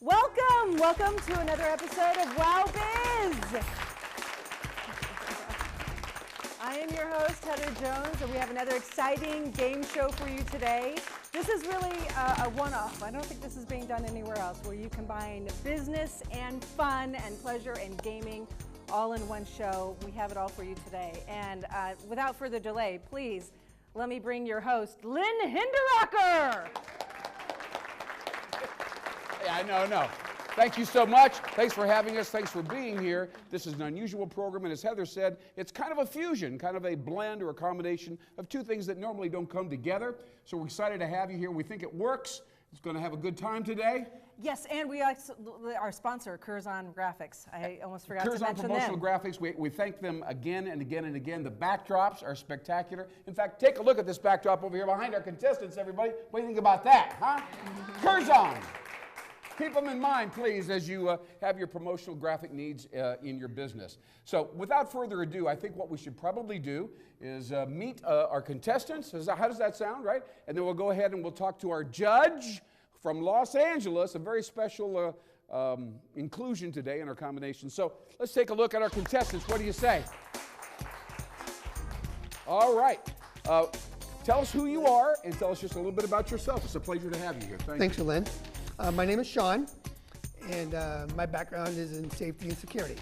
Welcome to another episode of WOWBIZ. I am your host, Heather Jones, and we have another exciting game show for you today. This is really a one-off. I don't think this is being done anywhere else, where you combine business and fun and pleasure and gaming all in one show. We have it all for you today. And without further delay, please let me bring your host, Lynn Hinderaker. Yeah, no. Thank you so much. Thanks for having us. Thanks for being here. This is an unusual program, and as Heather said, it's kind of a fusion, kind of a blend or a combination of two things that normally don't come together. So we're excited to have you here. We think it works. It's going to have a good time today. Yes, and we our sponsor, Curzon Graphics. I almost forgot to mention them. Curzon Promotional Graphics, we thank them again and again and again. The backdrops are spectacular. In fact, take a look at this backdrop over here behind our contestants, everybody. What do you think about that, huh? Curzon. Keep them in mind, please, as you have your promotional graphic needs in your business. So without further ado, I think what we should probably do is meet our contestants. How does that sound, right? And then we'll go ahead and we'll talk to our judge from Los Angeles, a very special inclusion today in our combination. So let's take a look at our contestants. What do you say? All right. Tell us who you are and tell us just a little bit about yourself. It's a pleasure to have you here. Thanks, Lynn. My name is Sean, and my background is in safety and security.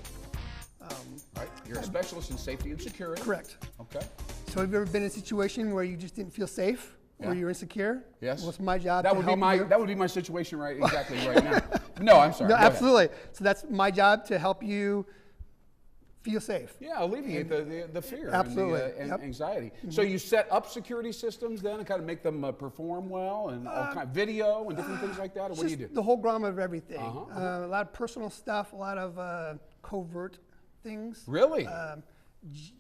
Right. You're a specialist in safety and security. Correct. Okay. So have you ever been in a situation where you just didn't feel safe or you're insecure? Yes. Well, it's my job that to would help be my you. That would be my situation right now. No, I'm sorry. No, absolutely. So that's my job to help you feel safe. Yeah, alleviate the fear Absolutely. and anxiety. So you set up security systems then and kind of make them perform well and all kind of video and different things like that, or what do you do? The whole gamut of everything. A lot of personal stuff, a lot of covert things. Really?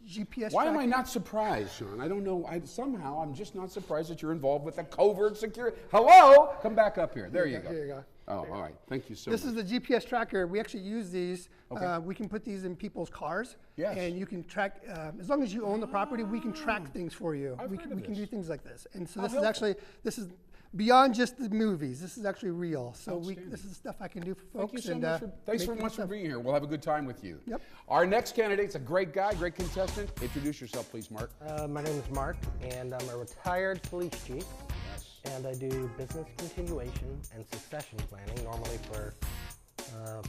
GPS Why am I tracking. not surprised, Sean? I don't know. Somehow I'm just not surprised that you're involved with the covert security. Hello? Come back up here. There you go. Here you go. Oh, all right. Thank you so much. This is the GPS tracker. We actually use these. Okay. We can put these in people's cars. Yes. And you can track, as long as you own the property, we can track things for you. I've We heard can of this. do things like this. And so How this is actually, this is beyond just the movies. This is actually real. So this is stuff I can do for folks. Thank you so much. Thanks very much for being here. We'll have a good time with you. Yep. Our next candidate's a great guy, great contestant. Introduce yourself, please, Mark. My name is Mark, and I'm a retired police chief. Yes. And I do business continuation and succession planning, normally for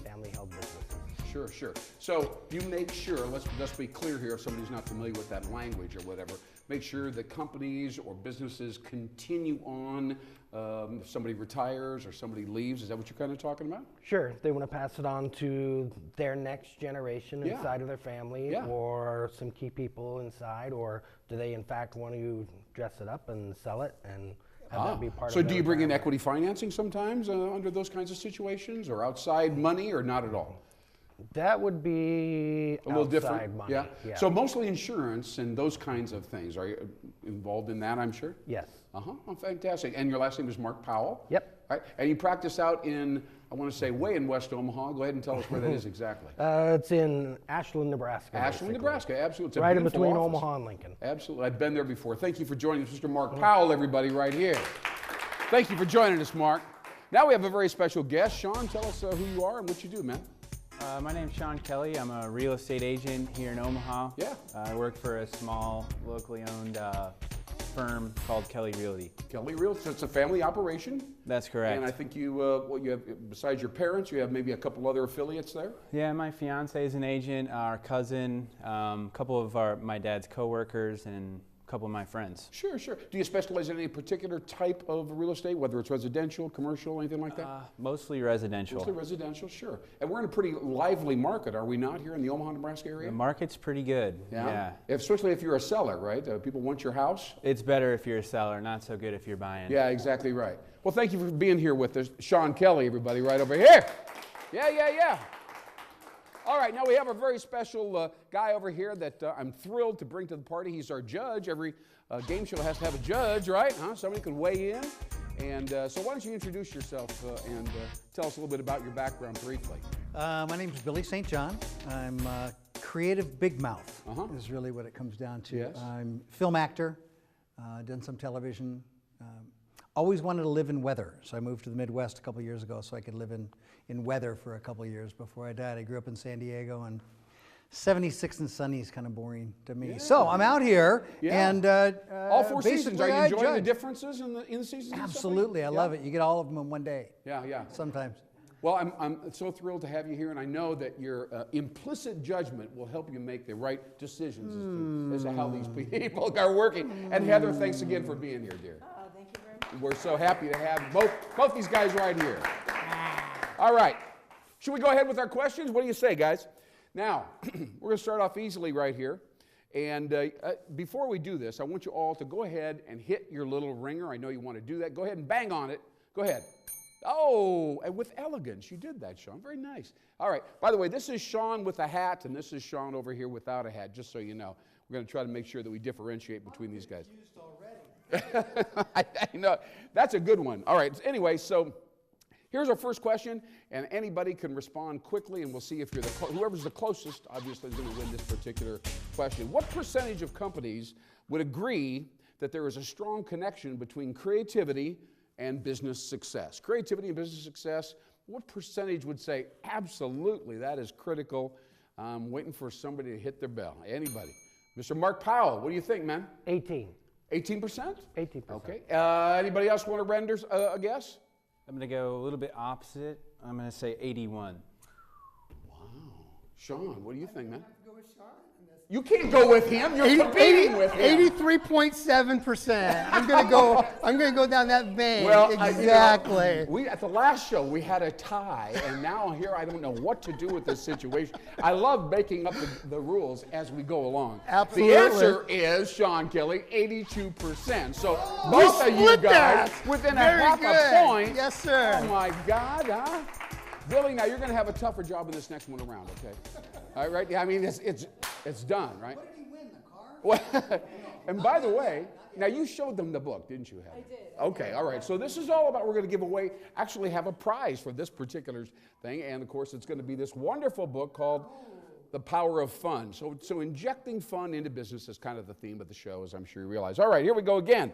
family-held businesses. Sure. So you make sure, let's be clear here if somebody's not familiar with that language or whatever, make sure that companies or businesses continue on if somebody retires or somebody leaves. Is that what you're kind of talking about? Sure, they want to pass it on to their next generation inside of their family or some key people inside, or do they in fact want to dress it up and sell it and have that be part of So their do you bring in family? equity financing sometimes under those kinds of situations, or outside money, or not at all? That would be A little outside different, money. yeah. So mostly insurance and those kinds of things. Are you involved in that, I'm sure? Yes. Oh, fantastic. And your last name is Mark Powell? Yep. Right. And you practice out in, I want to say, way in West Omaha. Go ahead and tell us where that is exactly. It's in Ashland, Nebraska. Ashland, basically. Nebraska, absolutely. It's a Right in beautiful between office. Omaha and Lincoln. Absolutely. I've been there before. Thank you for joining us, Mr. Mark Powell, everybody, right here. Thank you for joining us, Mark. Now we have a very special guest. Sean, tell us who you are and what you do, man. My name's Sean Kelly. I'm a real estate agent here in Omaha. Yeah. I work for a small, locally owned firm called Kelly Realty. Kelly Realty, so it's a family operation. That's correct. And I think you, you have, besides your parents, you have maybe a couple other affiliates there? Yeah, my fiance is an agent, our cousin, a couple of my dad's coworkers, and a couple of my friends. Sure. Do you specialize in any particular type of real estate, whether it's residential, commercial, anything like that? Mostly residential. Mostly residential, sure. And we're in a pretty lively market, are we not, here in the Omaha, Nebraska area? The market's pretty good. Yeah. Especially if you're a seller, right? People want your house. It's better if you're a seller, not so good if you're buying. Yeah, exactly right. Well, thank you for being here with us. Sean Kelly, everybody, right over here. Yeah. All right, now we have a very special guy over here that I'm thrilled to bring to the party. He's our judge. Every game show has to have a judge, right? Somebody can weigh in. And so why don't you introduce yourself and tell us a little bit about your background briefly. My name is Billy St. John. I'm a creative big mouth is really what it comes down to. Yes. I'm a film actor, done some television, always wanted to live in weather. So I moved to the Midwest a couple years ago so I could live in weather for a couple years before I died. I grew up in San Diego, and 76 and sunny is kind of boring to me. Yeah. So I'm out here, and all 4 seasons. Are you enjoying the judge. differences in the seasons? Absolutely, I love it. You get all of them in one day. Yeah. Sometimes. Well, I'm so thrilled to have you here, and I know that your implicit judgment will help you make the right decisions as to how these people are working. And Heather, thanks again for being here, dear. Oh, thank you very much. We're so happy to have both these guys right here. All right. Should we go ahead with our questions? What do you say, guys? Now, we're going to start off easily right here. And before we do this, I want you all to go ahead and hit your little ringer. I know you want to do that. Go ahead and bang on it. Go ahead. Oh, and with elegance. You did that, Sean. Very nice. All right. By the way, this is Sean with a hat, and this is Sean over here without a hat, just so you know. We're going to try to make sure that we differentiate between these guys. I know. That's a good one. All right. Anyway, so here's our first question, and anybody can respond quickly, and we'll see if you're whoever's the closest, obviously, is going to win this particular question. What percentage of companies would agree that there is a strong connection between creativity and business success? Creativity and business success, what percentage would say, absolutely, that is critical? I'm waiting for somebody to hit their bell. Anybody? Mr. Mark Powell, what do you think, man? 18. 18%? 18%. Okay. Anybody else want to render a guess? I'm going to go a little bit opposite. I'm going to say 81. Wow. Sean, what do you think, man? You can't go with him. You're competing with him. 83.7%. I'm gonna go down that vein. Well, exactly. We at the last show we had a tie, and now here I don't know what to do with this situation. I love making up the rules as we go along. Absolutely. The answer is, Sean Kelly, 82%. So both of you guys within half a point. Yes, sir. Oh my God, huh? Billy, now you're going to have a tougher job in this next one around, okay? All right, yeah, I mean, it's done, right? What did he win, the car? And by the way, now you showed them the book, didn't you, Heather? I did. Okay, all right. So this is all about, we're going to give away, actually have a prize for this particular thing. And of course, it's going to be this wonderful book called The Power of Fun. So injecting fun into business is kind of the theme of the show, as I'm sure you realize. All right, here we go again.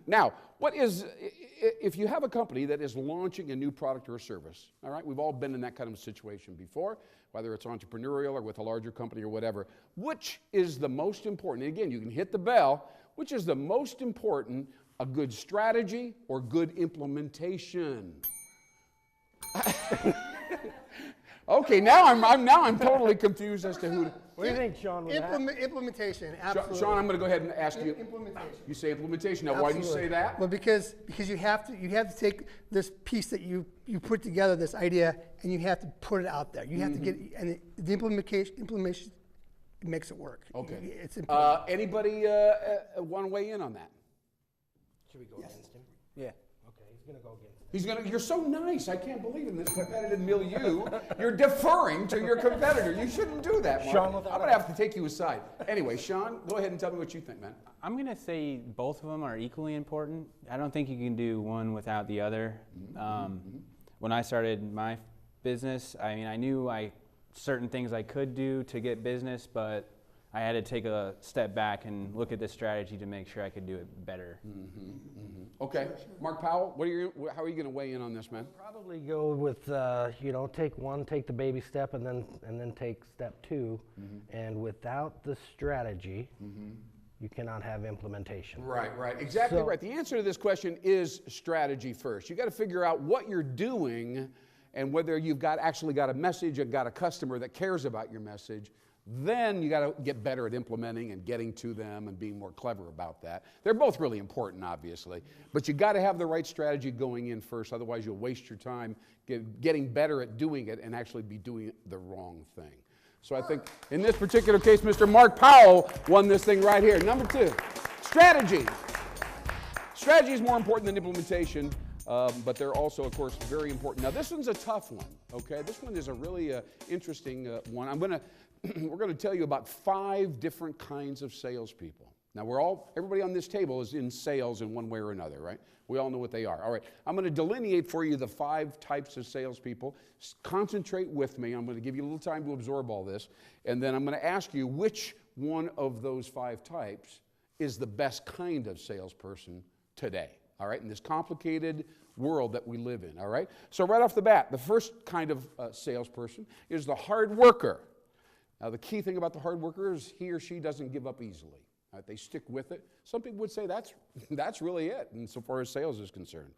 Now, if you have a company that is launching a new product or a service, all right, we've all been in that kind of situation before, whether it's entrepreneurial or with a larger company or whatever, which is the most important? And again, you can hit the bell. Which is the most important, a good strategy or good implementation? Okay, now I'm totally confused as to who. What do you think, Sean? Implementation, absolutely. Sean, I'm going to go ahead and ask you. Implementation. You say implementation. Now, why do you say that? Well, because you have to take this piece that you put together, this idea, and you have to put it out there. You have to get, and the implementation makes it work. Okay. It's important. Anybody want to weigh in on that? Should we go against him? Yeah. Okay, he's going to go against him. You're so nice. I can't believe in this competitive milieu, you're deferring to your competitor. You shouldn't do that, Mark. Sean, I'm going to have to take you aside. Anyway, Sean, go ahead and tell me what you think, man. I'm going to say both of them are equally important. I don't think you can do one without the other. When I started my business, I mean, I knew certain things I could do to get business, but I had to take a step back and look at the strategy to make sure I could do it better. Okay, Mark Powell, how are you going to weigh in on this, man? Probably go with take the baby step and then take step 2, and without the strategy, you cannot have implementation. Right, exactly right. The answer to this question is strategy first. You got to figure out what you're doing and whether you've actually got a message and got a customer that cares about your message. Then you got to get better at implementing and getting to them and being more clever about that. They're both really important, obviously, but you got to have the right strategy going in first. Otherwise, you'll waste your time getting better at doing it and actually be doing the wrong thing. So I think in this particular case, Mr. Mark Powell won this thing right here. Number 2, strategy. Strategy is more important than implementation. But they're also, of course, very important. Now, this one's a tough one, okay? This one is a really interesting one. We're going to tell you about 5 different kinds of salespeople. Now, everybody on this table is in sales in one way or another, right? We all know what they are. All right, I'm going to delineate for you the 5 types of salespeople. Concentrate with me. I'm going to give you a little time to absorb all this. And then I'm going to ask you which one of those 5 types is the best kind of salesperson today. all right, in this complicated world that we live in, all right? So right off the bat, the first kind of salesperson is the hard worker. Now, the key thing about the hard worker is he or she doesn't give up easily. Right? They stick with it. Some people would say that's really it, insofar as sales is concerned.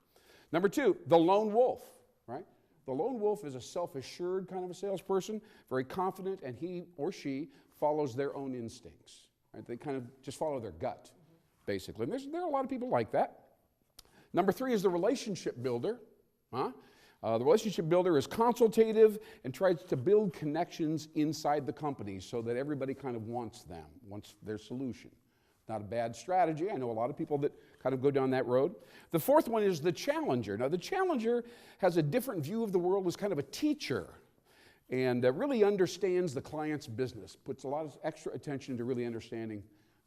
Number two, the lone wolf, right? The lone wolf is a self-assured kind of a salesperson, very confident, and he or she follows their own instincts. Right? They kind of just follow their gut, basically. And there are a lot of people like that. Number three is the relationship builder. The relationship builder is consultative and tries to build connections inside the company so that everybody kind of wants their solution. Not a bad strategy. I know a lot of people that kind of go down that road. The fourth one is the challenger. Now, the challenger has a different view of the world as kind of a teacher and really understands the client's business, puts a lot of extra attention to really understanding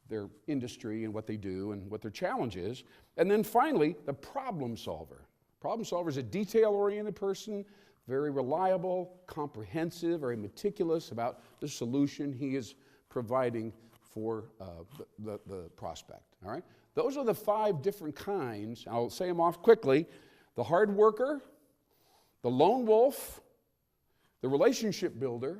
their industry and what they do and what their challenge is. And then finally, the problem solver. Problem solver is a detail-oriented person, very reliable, comprehensive, very meticulous about the solution he is providing for the prospect, all right? Those are the 5 different kinds. I'll say them off quickly. The hard worker, the lone wolf, the relationship builder,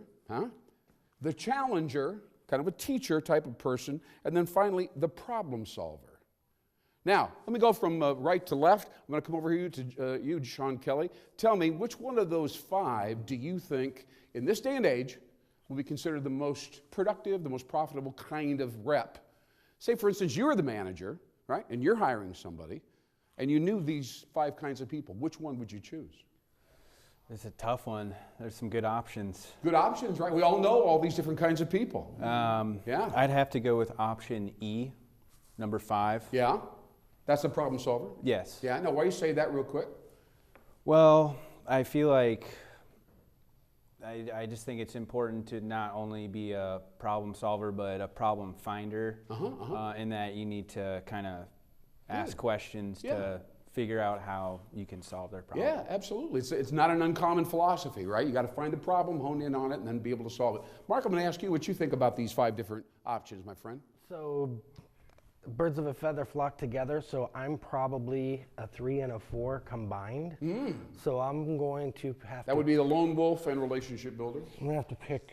the challenger, kind of a teacher type of person, and then finally, the problem solver. Now, let me go from right to left. I'm going to come over here to you, Sean Kelly. Tell me, which one of those 5 do you think, in this day and age, will be considered the most productive, the most profitable kind of rep? Say, for instance, you're the manager, right, and you're hiring somebody, and you knew these 5 kinds of people. Which one would you choose? It's a tough one. There's some good options. Good options, right? We all know all these different kinds of people. Yeah. I'd have to go with option E, number 5. Yeah? That's the problem solver? Yes. Yeah, no, why you say that real quick? Well, I feel like I just think it's important to not only be a problem solver, but a problem finder, in that you need to kind of ask questions to figure out how you can solve their problem. Yeah, absolutely. It's not an uncommon philosophy, right? You got to find the problem, hone in on it, and then be able to solve it. Mark, I'm going to ask you what you think about these 5 different options, my friend. So, birds of a feather flock together, so I'm probably a 3 and a 4 combined. So I'm going to have That would be the lone wolf and relationship builder. I'm going to have to pick,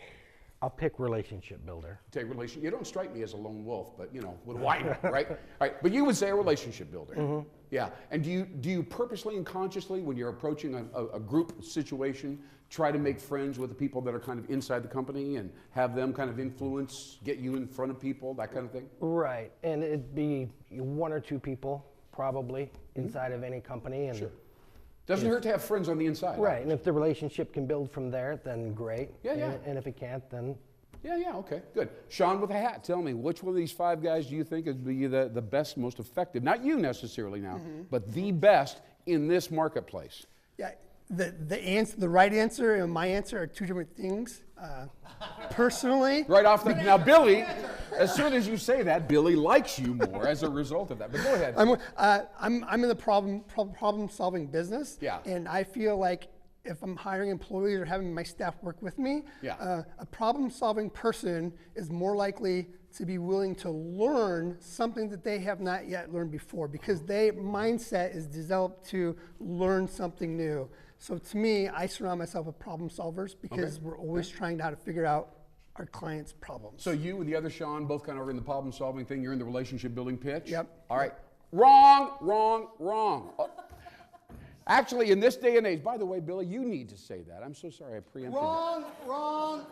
I'll pick relationship builder. Take relation. You don't strike me as a lone wolf, but you know, what do I know, right? All right, but you would say a relationship builder. Yeah, and do you purposely and consciously, when you're approaching a group situation, try to make friends with the people that are kind of inside the company and have them kind of influence, get you in front of people, that kind of thing? Right, and it'd be 1 or 2 people probably inside of any company. And sure. Doesn't hurt to have friends on the inside. Right, and if the relationship can build from there, then great. Yeah. And if it can't, then... Yeah, okay, good. Sean with a hat, tell me, which one of these 5 guys do you think is the best, most effective? Not you necessarily now, but the best in this marketplace. Yeah, the right answer and my answer are 2 different things. Personally, right off the now, Billy. As soon as you say that, Billy likes you more as a result of that. But go ahead. I'm in the problem solving business. Yeah. And I feel like if I'm hiring employees or having my staff work with me, a problem solving person is more likely to be willing to learn something that they have not yet learned before, because their mindset is developed to learn something new. So to me, I surround myself with problem solvers because we're always trying to figure out our clients' problems. So you and the other Sean both kind of are in the problem solving thing. You're in the relationship building pitch? Yep. All right. Wrong. Actually, in this day and age, by the way, Billy, you need to say that. I'm so sorry I preempted Wrong.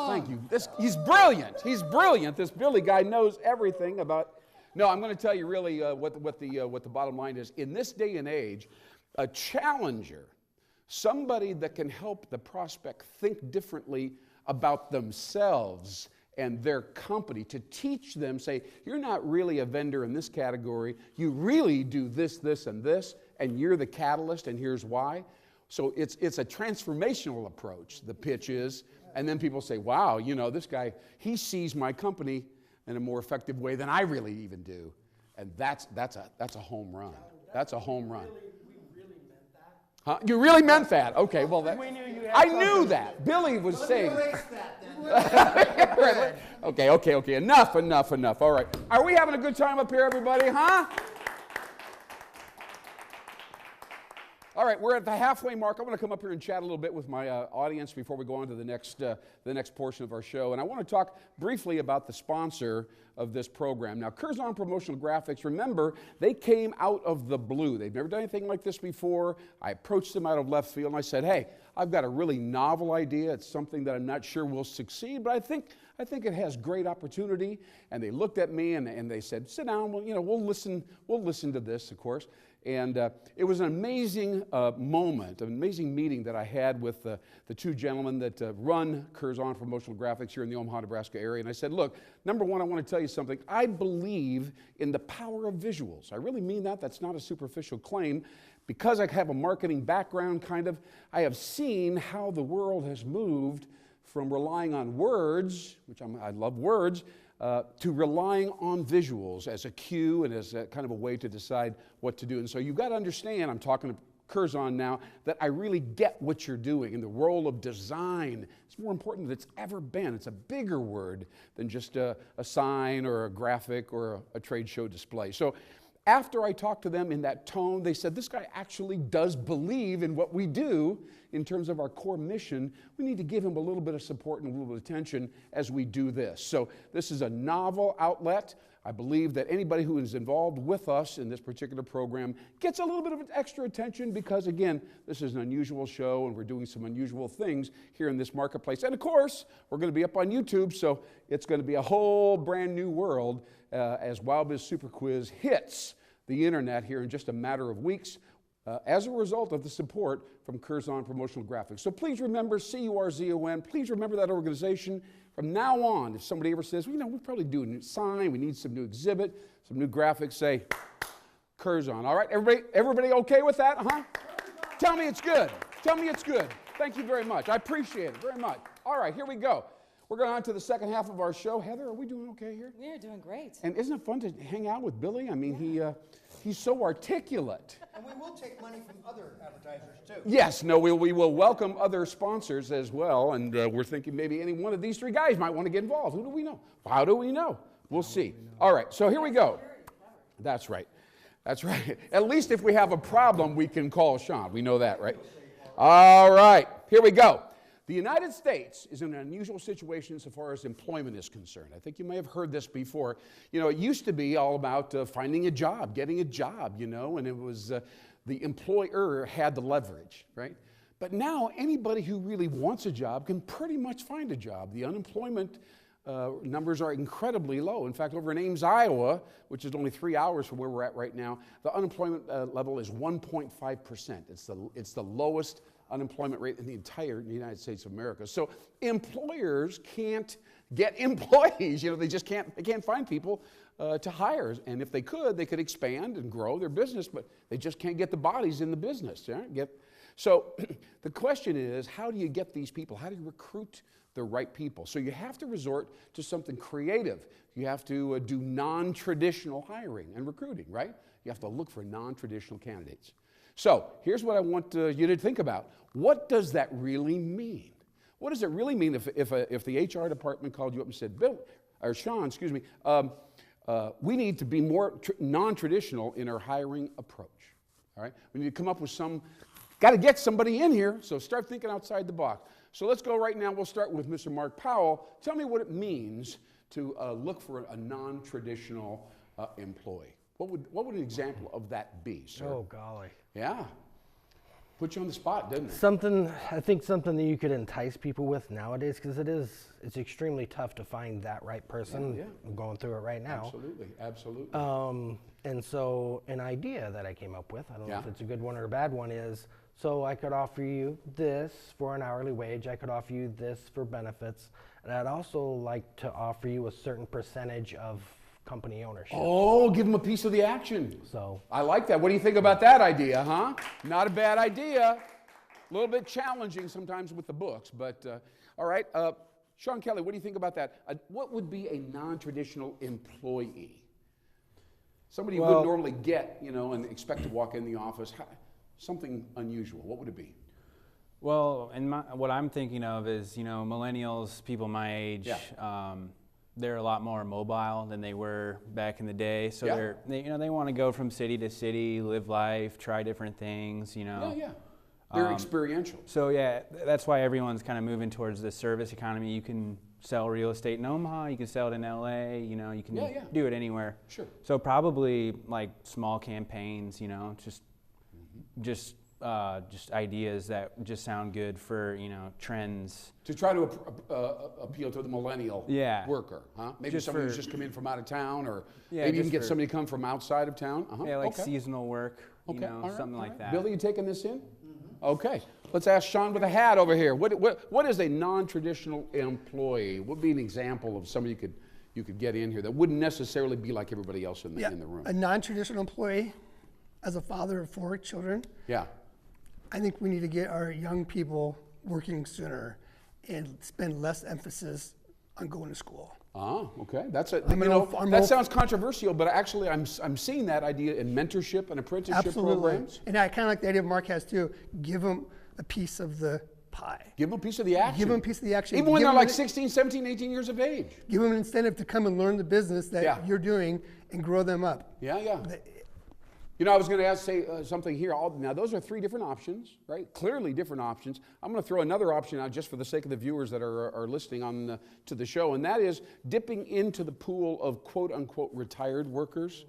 Thank you. He's brilliant. This Billy guy knows everything about. No, I'm going to tell you really what the bottom line is. In this day and age, a challenger, somebody that can help the prospect think differently about themselves and their company, to teach them, say, you're not really a vendor in this category. You really do this, and this, and you're the catalyst, and here's why. So it's a transformational approach, the pitch is, and then people say, wow, you know, this guy, he sees my company in a more effective way than I really even do. And that's a home run. That's a home run. We really meant that. Huh? You really meant that? Okay, well, We knew you had I knew that. Billy was saying. Erase that then. Okay. Enough. All right. Are we having a good time up here, everybody? Huh? All right, we're at the halfway mark. I'm going to come up here and chat a little bit with my audience before we go on to the next portion of our show. And I want to talk briefly about the sponsor of this program. Now, Curzon Promotional Graphics, remember, they came out of the blue. They've never done anything like this before. I approached them out of left field and I said, hey, I've got a really novel idea. It's something that I'm not sure will succeed, but I think it has great opportunity. And they looked at me and they said, sit down, we'll listen to this, of course. And it was an amazing moment, an amazing meeting that I had with the two gentlemen that run Curzon Promotional Graphics here in the Omaha, Nebraska area. And I said, look, number one, I want to tell you something. I believe in the power of visuals. I really mean that. That's not a superficial claim. Because I have a marketing background, I have seen how the world has moved from relying on words, which I love words, to relying on visuals as a cue and as a kind of a way to decide what to do. And so you've got to understand, I'm talking to Curzon now, that I really get what you're doing. And the role of design is more important than it's ever been. It's a bigger word than just a sign or a graphic or a trade show display. So after I talked to them in that tone, they said, this guy actually does believe in what we do in terms of our core mission. We need to give him a little bit of support and a little bit of attention as we do this. So this is a novel outlet. I believe that anybody who is involved with us in this particular program gets a little bit of extra attention because, again, this is an unusual show and we're doing some unusual things here in this marketplace. And, of course, we're going to be up on YouTube, so it's going to be a whole brand new world as WOWBIZ Super Quiz hits the internet here in just a matter of weeks as a result of the support from Curzon Promotional Graphics. So please remember CURZON. Please remember that organization. From now on, if somebody ever says, we probably do a new sign, we need some new exhibit, some new graphics, say Curzon. All right, everybody okay with that? Tell me it's good. Tell me it's good. Thank you very much. I appreciate it very much. All right, here we go. We're going on to the second half of our show. Heather, are we doing okay here? We're doing great. And isn't it fun to hang out with Billy? I mean, he's so articulate. And we will take money from other advertisers, too. Yes, no, we will welcome other sponsors as well. And we're thinking maybe any one of these three guys might want to get involved. Who do we know? How do we know? We'll see. All right, so here we go. That's right. That's right. At least if we have a problem, we can call Sean. We know that, right? All right, here we go. The United States is in an unusual situation so far as employment is concerned. I think you may have heard this before. It used to be all about finding a job, getting a job, and it was the employer had the leverage, right? But now anybody who really wants a job can pretty much find a job. The unemployment numbers are incredibly low. In fact, over in Ames, Iowa, which is only 3 hours from where we're at right now, the unemployment level is 1.5%. It's the lowest unemployment rate in the entire United States of America. So employers can't get employees. They just can't find people to hire. And if they could expand and grow their business, but they just can't get the bodies in the business. So the question is, how do you get these people? How do you recruit the right people? So you have to resort to something creative. You have to do non-traditional hiring and recruiting, right? You have to look for non-traditional candidates. So here's what I want you to think about. What does that really mean? What does it really mean if the HR department called you up and said, Sean, we need to be more non-traditional in our hiring approach. All right? We need to come up with got to get somebody in here, so start thinking outside the box. So let's go right now. We'll start with Mr. Mark Powell. Tell me what it means to look for a non-traditional employee. What would an example of that be, sir? Oh, golly. Yeah. Put you on the spot, doesn't it? I think something that you could entice people with nowadays, because it's extremely tough to find that right person. Yeah. I'm going through it right now. Absolutely. And so an idea that I came up with, I don't know if it's a good one or a bad one, is so I could offer you this for an hourly wage, I could offer you this for benefits, and I'd also like to offer you a certain percentage of company ownership. Oh, give them a piece of the action. So I like that. What do you think about that idea, huh? Not a bad idea. A little bit challenging sometimes with the books, but all right. Sean Kelly, what do you think about that? What would be a non-traditional employee? Somebody you wouldn't normally get, and expect to walk in the office. Something unusual. What would it be? Well, what I'm thinking of is, millennials, people my age, they're a lot more mobile than they were back in the day. So they want to go from city to city, live life, try different things, you know. Yeah. They're experiential. So yeah, that's why everyone's kind of moving towards the service economy. You can sell real estate in Omaha, you can sell it in LA, you know, you can do it anywhere. Sure. So probably like small campaigns, you know, just ideas that just sound good for, you know, trends. To try to appeal to the millennial worker, huh? Maybe somebody who's just come in from out of town, or maybe even get somebody to come from outside of town. Yeah, like seasonal work, you know, something like that. Billy, you taking this in? Okay, let's ask Sean with a hat over here. What is a non-traditional employee? What would be an example of somebody you could get in here that wouldn't necessarily be like everybody else in the room? A non-traditional employee, as a father of 4 children, I think we need to get our young people working sooner and spend less emphasis on going to school. Ah, okay. That sounds controversial, but actually I'm seeing that idea in mentorship and apprenticeship programs. And I kind of like the idea Mark has too. Give them a piece of the pie. Give them a piece of the action. Give them a piece of the action. Even when they're like 16, 17, 18 years of age. Give them an incentive to come and learn the business that you're doing and grow them up. Yeah. You know, I was going to say something here. Now, those are 3 different options, right? Clearly different options. I'm going to throw another option out just for the sake of the viewers that are listening on to the show, and that is dipping into the pool of quote-unquote retired workers.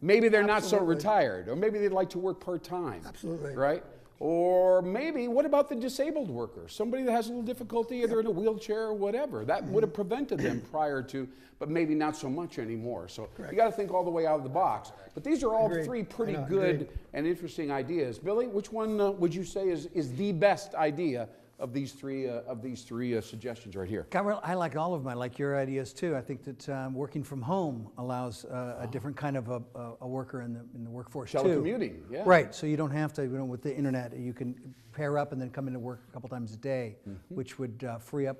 Maybe they're not so retired, or maybe they'd like to work part-time. Absolutely. Right? Or maybe, what about the disabled worker? Somebody that has a little difficulty, either in a wheelchair or whatever. That would have prevented them prior to, but maybe not so much anymore. So you got to think all the way out of the box. But these are all 3 pretty good and interesting ideas. Billy, which one would you say is the best idea of these three suggestions right here? I like all of them. I like your ideas too. I think that working from home allows a different kind of a worker in the workforce too. Telecommuting, yeah. Right, so you don't have to, with the internet, you can pair up and then come into work a couple times a day, which would free up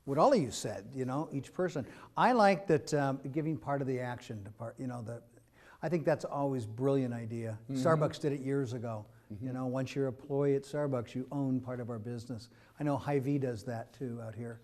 what all of you said, you know, each person. I like that giving part of the action to part, you know, I think that's always a brilliant idea. Starbucks did it years ago. You know, once you're an employee at Starbucks, you own part of our business. I know Hy-Vee does that too out here.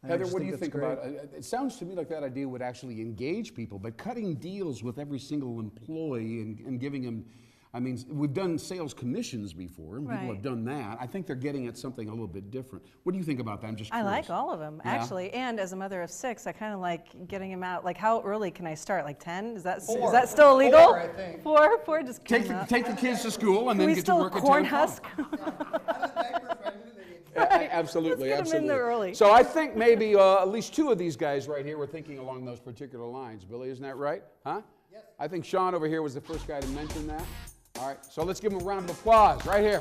Heather, what do you think about it? It sounds to me like that idea would actually engage people, but cutting deals with every single employee and giving them, I mean, we've done sales commissions before, and people have done that. I think they're getting at something a little bit different. What do you think about that? I'm just curious. I like all of them, actually. And as a mother of 6, I kind of like getting them out. Like, how early can I start? Like 10? Is that still illegal? 4, I think. 4? Just take the kids to school and then get to work at 10 corn husk? Absolutely, Let's get them in there early. So I think maybe at least 2 of these guys right here were thinking along those particular lines. Billy, isn't that right? Huh? Yes. I think Sean over here was the first guy to mention that. All right, so let's give him a round of applause right here.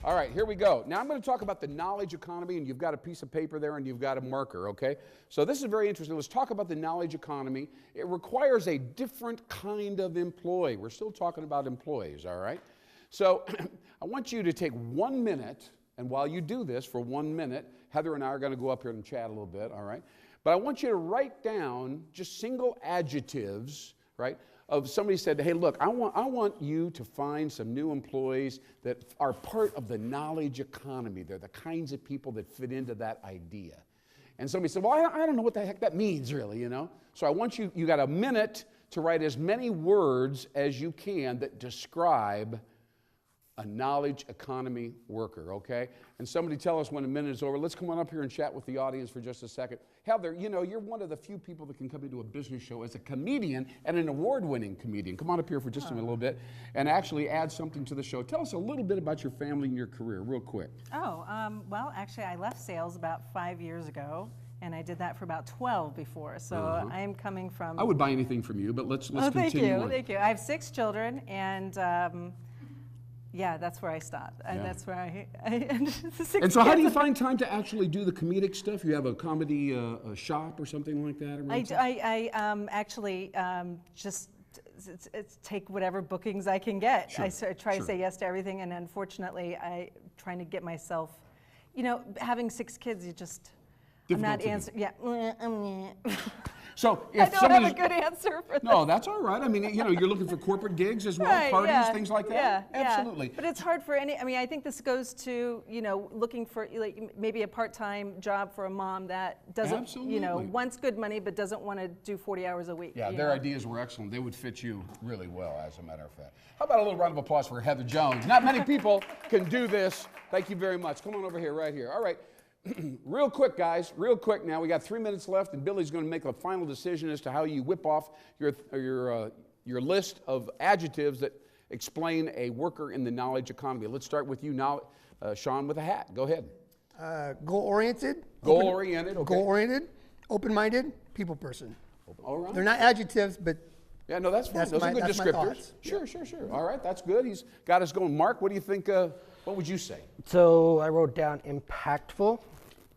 All right, here we go. Now I'm going to talk about the knowledge economy, and you've got a piece of paper there and you've got a marker, okay? So this is very interesting. Let's talk about the knowledge economy. It requires a different kind of employee. We're still talking about employees, all right? So I want you to take 1 minute, and while you do this for 1 minute, Heather and I are going to go up here and chat a little bit, all right? But I want you to write down just single adjectives, right? Of somebody said, hey, look, I want you to find some new employees that are part of the knowledge economy. They're the kinds of people that fit into that idea. And somebody said, well, I don't know what the heck that means really, you know? So I want you got a minute to write as many words as you can that describe a knowledge economy worker, okay? And somebody tell us when a minute is over. Let's come on up here and chat with the audience for just a second. Heather, you know, you're one of the few people that can come into a business show as a comedian and an award-winning comedian. Come on up here for just a little bit and actually add something to the show. Tell us a little bit about your family and your career, real quick. Well, actually, I left sales about 5 years ago. And I did that for about 12 before, so I am coming from... I would buy anything from you, but let's continue on. Thank you. I have 6 children, and yeah, that's where I stopped, and that's where I ended. And so how do you find time to actually do the comedic stuff? You have a comedy shop or something like that? I actually just take whatever bookings I can get. Sure. I try to say yes to everything, and unfortunately, I'm trying to get myself, you know, having 6 kids, you just... I'm not answering. Yeah. So if I don't have a good answer for that. No, that's all right. I mean, you know, you're looking for corporate gigs as well, Right, parties, yeah, things like yeah, that. yeah. Absolutely. But it's hard for any. I mean, I think this goes to, you know, looking for like maybe a part-time job for a mom that doesn't, you know, Absolutely. wants good money but doesn't want to do 40 hours a week. Yeah, you their know? ideas were excellent. They would fit you really well, as a matter of fact. How about a little round of applause for Heather Jones? Not many people can do this. Thank you very much. Come on over here, right here. All right. Real quick, guys, real quick now. We got 3 minutes left, and Billy's going to make a final decision as to how you whip off your list of adjectives that explain a worker in the knowledge economy. Let's start with you now, Sean, with a hat. Go ahead. Goal-oriented. Goal-oriented, okay. Goal-oriented, open-minded, people person. All right. They're not adjectives, but Yeah, no, that's fine. Those are good that's my descriptors. thoughts. Sure, sure, sure. All right, that's good. He's got us going. Mark, what do you think? What would you say? So I wrote down impactful,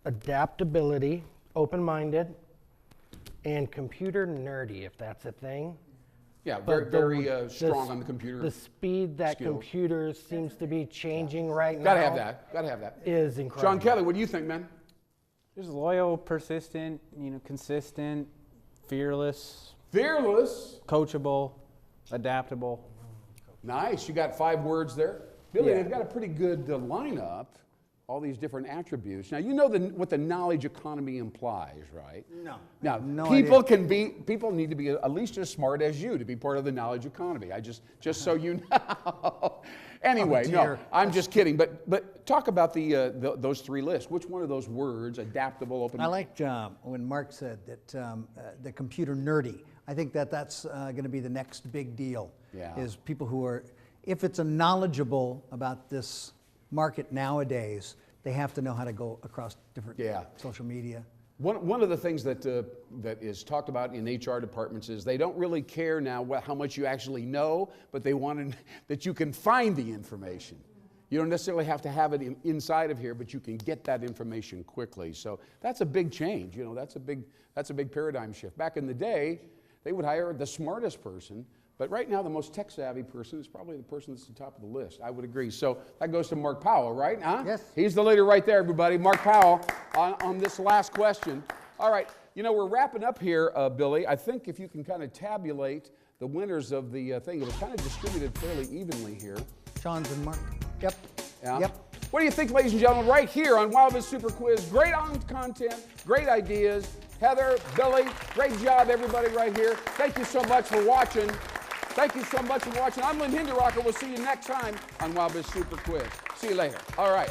adaptability, open-minded, and computer nerdy, if that's a thing. Yeah, But very strong on the computer. The speed that skills. computers seems to be changing right now. Gotta have that. Gotta have that. Is incredible. Sean Kelly, what do you think, man? Just loyal, persistent, you know, consistent, fearless, Fearless. coachable, adaptable. Nice. You got 5 words there. Billy, Yeah. they've got a pretty good lineup. All these different attributes. Now you know what the knowledge economy implies, right? No. Now No people need to be at least as smart as you to be part of the knowledge economy. Just so you know. Anyway, no, dear. I'm just kidding. But talk about those 3 lists. Which one of those words, adaptable, open? I liked when Mark said that the computer nerdy. I think that's going to be the next big deal. Yeah. Is people who are, if it's a knowledgeable about this market nowadays, they have to know how to go across different social media. One of the things that is talked about in HR departments is they don't really care now how much you actually know, but they want that you can find the information. You don't necessarily have to have it inside of here, but you can get that information quickly. So that's a big change. You know, that's a big paradigm shift. Back in the day, they would hire the smartest person, but right now the most tech-savvy person is probably the person that's at the top of the list. I would agree. So that goes to Mark Powell, right? Huh? Yes. He's the leader right there, everybody. Mark Powell on this last question. All right. You know, we're wrapping up here, Billy. I think if you can kind of tabulate the winners of the thing, it was kind of distributed fairly evenly here. Sean's and Mark. Yep. Yeah. Yep. What do you think, ladies and gentlemen, right here on WOWBIZ Super Quiz? Great on content, great ideas. Heather, Billy, great job, everybody right here. Thank you so much for watching. Thank you so much for watching. I'm Lynn Hinderrocker. We'll see you next time on WOWBIZ Super Quiz. See you later. All right.